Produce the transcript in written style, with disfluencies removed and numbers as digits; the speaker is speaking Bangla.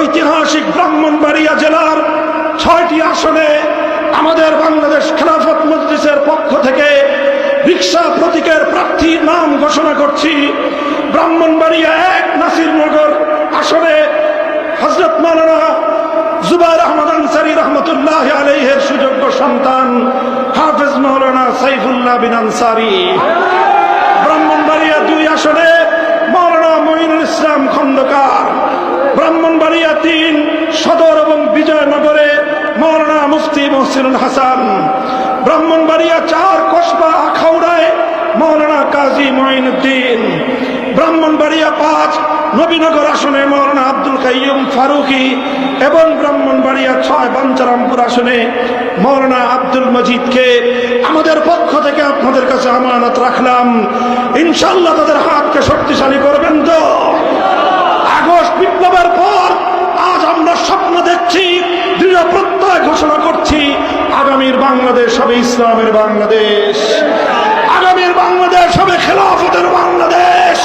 ঐতিহাসিক ব্রাহ্মণবাড়িয়া জেলার 6টি আসনে আমাদের বাংলাদেশ খেলাফত মজলিসের পক্ষ থেকে রিকশা প্রতীকের প্রার্থীর নাম ঘোষণা করছি। ব্রাহ্মণবাড়িয়া 1 নাসিরনগর আসনে হযরত মাওলানা জুবাইর আহমদ আনসারী রহমতুল্লাহ আলাইহির সুযোগ্য সন্তান হাফেজ মাওলানা সাইফুল্লাহ বিন আনসারী। ব্রাহ্মণবাড়িয়া 2 আসনে মাওলানা মঈনুল ইসলাম খন্দকার। ব্রাহ্মণবাড়িয়া 3 সদর এবং বিজয়নগরে মাওলানা মুফতি মহসিনুল হাসান। ব্রাহ্মণবাড়িয়া 4 কসবা আখাউড়ায় মাওলানা কাজী মঈনুদ্দিন। ব্রাহ্মণবাড়িয়া 5 নবীনগর আসনে মাওলানা আব্দুল কাইয়ুম ফারুকি এবং ব্রাহ্মণবাড়িয়া 6 বাঞ্ছারামপুর আসনে মাওলানা আব্দুল মজিদকে আমাদের পক্ষ থেকে আপনাদের কাছে আমানত রাখলাম। ইনশাআল্লাহ তাদের হাতকে শক্তিশালী করবেন তো? আগস্ট বিপ্লবের পর আজ আমরা স্বপ্ন দেখছি, দৃঢ় প্রত্যয় ঘোষণা করছি, আগামীর বাংলাদেশ হবে ইসলামের বাংলাদেশ, আগামীর বাংলাদেশ হবে খেলাফতের বাংলাদেশ।